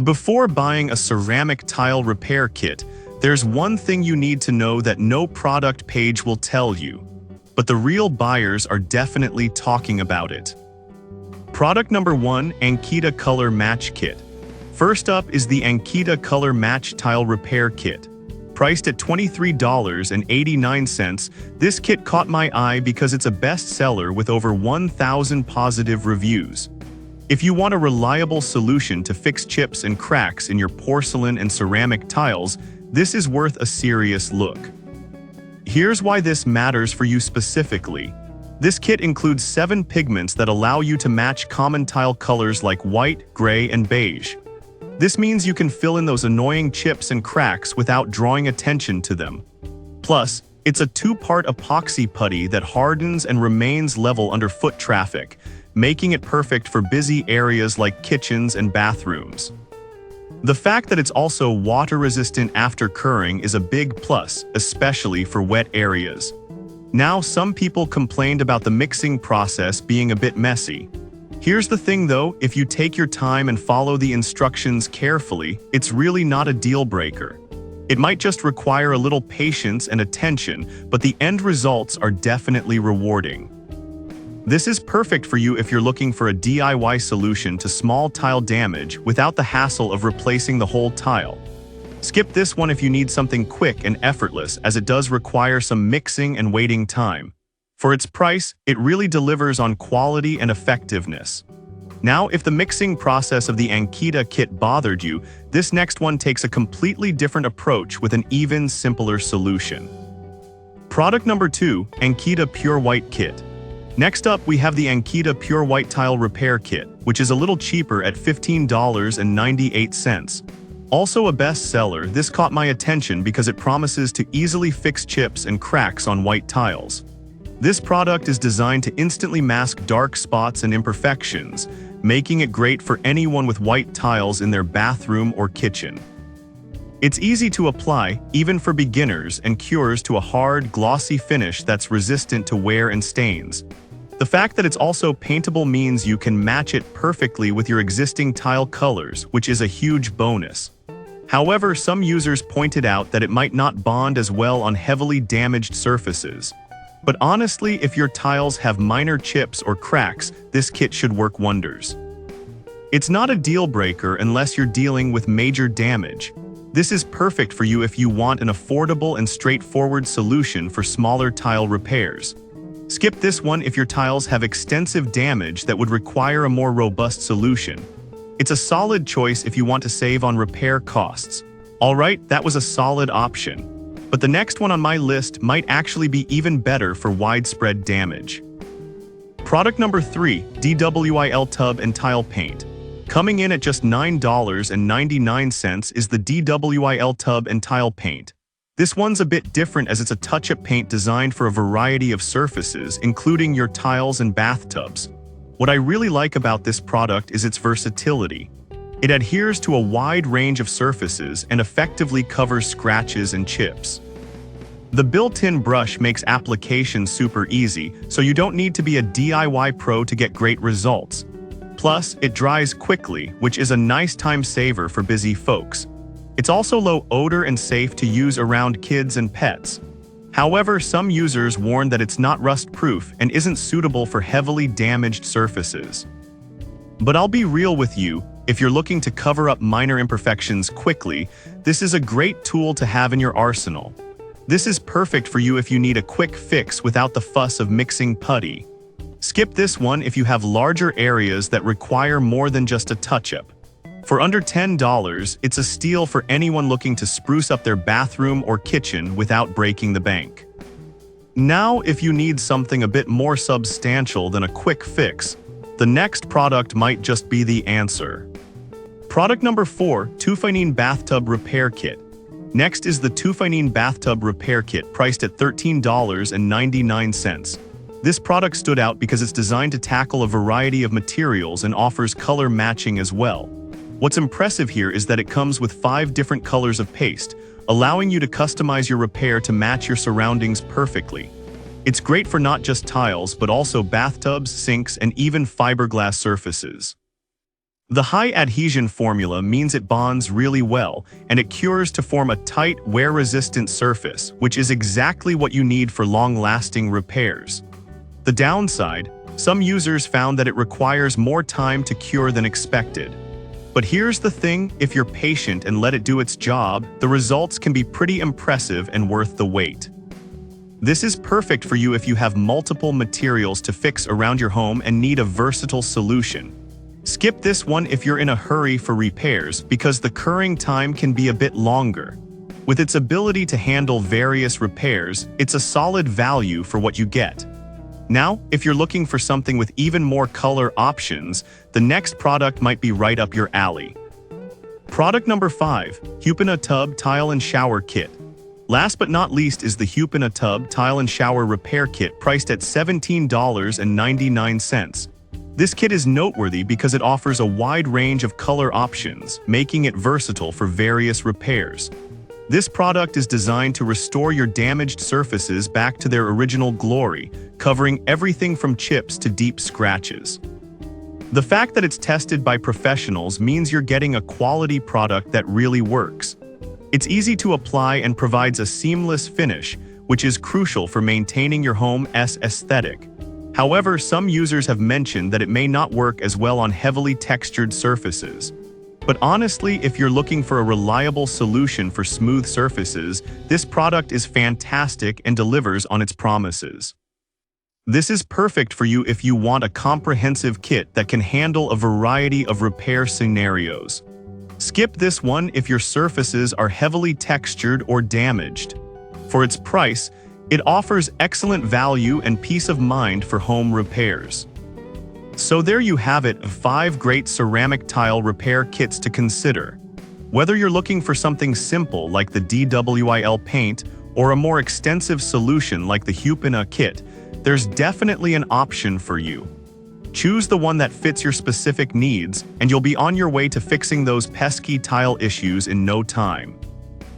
Before buying a ceramic tile repair kit, there's one thing you need to know that no product page will tell you. But the real buyers are definitely talking about it. Product number 1, Ankita Color Match Kit. First up is the Ankita Color Match Tile Repair Kit. Priced at $23.89, this kit caught my eye because it's a bestseller with over 1,000 positive reviews. If you want a reliable solution to fix chips and cracks in your porcelain and ceramic tiles, this is worth a serious look. Here's why this matters for you specifically. This kit includes 7 pigments that allow you to match common tile colors like white, gray, and beige. This means you can fill in those annoying chips and cracks without drawing attention to them. Plus, it's a 2-part epoxy putty that hardens and remains level under foot traffic, making it perfect for busy areas like kitchens and bathrooms. The fact that it's also water-resistant after curing is a big plus, especially for wet areas. Now, some people complained about the mixing process being a bit messy. Here's the thing though, if you take your time and follow the instructions carefully, it's really not a deal breaker. It might just require a little patience and attention, but the end results are definitely rewarding. This is perfect for you if you're looking for a DIY solution to small tile damage without the hassle of replacing the whole tile. Skip this one if you need something quick and effortless, as it does require some mixing and waiting time. For its price, it really delivers on quality and effectiveness. Now, if the mixing process of the Ankita kit bothered you, this next one takes a completely different approach with an even simpler solution. Product number 2, Ankita Pure White Kit. Next up, we have the Ankita Pure White Tile Repair Kit, which is a little cheaper at $15.98. Also a bestseller, this caught my attention because it promises to easily fix chips and cracks on white tiles. This product is designed to instantly mask dark spots and imperfections, making it great for anyone with white tiles in their bathroom or kitchen. It's easy to apply, even for beginners, and cures to a hard, glossy finish that's resistant to wear and stains. The fact that it's also paintable means you can match it perfectly with your existing tile colors, which is a huge bonus. However, some users pointed out that it might not bond as well on heavily damaged surfaces. But honestly, if your tiles have minor chips or cracks, this kit should work wonders. It's not a deal breaker unless you're dealing with major damage. This is perfect for you if you want an affordable and straightforward solution for smaller tile repairs. Skip this one if your tiles have extensive damage that would require a more robust solution. It's a solid choice if you want to save on repair costs. Alright, that was a solid option. But the next one on my list might actually be even better for widespread damage. Product number 3, DWIL Tub and Tile Paint. Coming in at just $9.99 is the DWIL Tub and Tile Paint. This one's a bit different as it's a touch-up paint designed for a variety of surfaces, including your tiles and bathtubs. What I really like about this product is its versatility. It adheres to a wide range of surfaces and effectively covers scratches and chips. The built-in brush makes application super easy, so you don't need to be a DIY pro to get great results. Plus, it dries quickly, which is a nice time saver for busy folks. It's also low odor and safe to use around kids and pets. However, some users warn that it's not rust-proof and isn't suitable for heavily damaged surfaces. But I'll be real with you, if you're looking to cover up minor imperfections quickly, this is a great tool to have in your arsenal. This is perfect for you if you need a quick fix without the fuss of mixing putty. Skip this one if you have larger areas that require more than just a touch-up. For under $10, it's a steal for anyone looking to spruce up their bathroom or kitchen without breaking the bank. Now, if you need something a bit more substantial than a quick fix, the next product might just be the answer. Product number 4, Tuffinine Bathtub Repair Kit. Next is the Tuffinine Bathtub Repair Kit, priced at $13.99. This product stood out because it's designed to tackle a variety of materials and offers color matching as well. What's impressive here is that it comes with 5 different colors of paste, allowing you to customize your repair to match your surroundings perfectly. It's great for not just tiles, but also bathtubs, sinks, and even fiberglass surfaces. The high adhesion formula means it bonds really well, and it cures to form a tight, wear-resistant surface, which is exactly what you need for long-lasting repairs. The downside, some users found that it requires more time to cure than expected. But here's the thing, if you're patient and let it do its job, the results can be pretty impressive and worth the wait. This is perfect for you if you have multiple materials to fix around your home and need a versatile solution. Skip this one if you're in a hurry for repairs because the curing time can be a bit longer. With its ability to handle various repairs, it's a solid value for what you get. Now, if you're looking for something with even more color options, the next product might be right up your alley. Product number 5, Hupina Tub Tile and Shower Kit. Last but not least is the Hupina Tub Tile and Shower Repair Kit priced at $17.99. This kit is noteworthy because it offers a wide range of color options, making it versatile for various repairs. This product is designed to restore your damaged surfaces back to their original glory, covering everything from chips to deep scratches. The fact that it's tested by professionals means you're getting a quality product that really works. It's easy to apply and provides a seamless finish, which is crucial for maintaining your home's aesthetic. However, some users have mentioned that it may not work as well on heavily textured surfaces. But honestly, if you're looking for a reliable solution for smooth surfaces, this product is fantastic and delivers on its promises. This is perfect for you if you want a comprehensive kit that can handle a variety of repair scenarios. Skip this one if your surfaces are heavily textured or damaged. For its price, it offers excellent value and peace of mind for home repairs. So there you have it, 5 great ceramic tile repair kits to consider. Whether you're looking for something simple like the DWIL paint or a more extensive solution like the Hupina kit, there's definitely an option for you. Choose the one that fits your specific needs, and you'll be on your way to fixing those pesky tile issues in no time.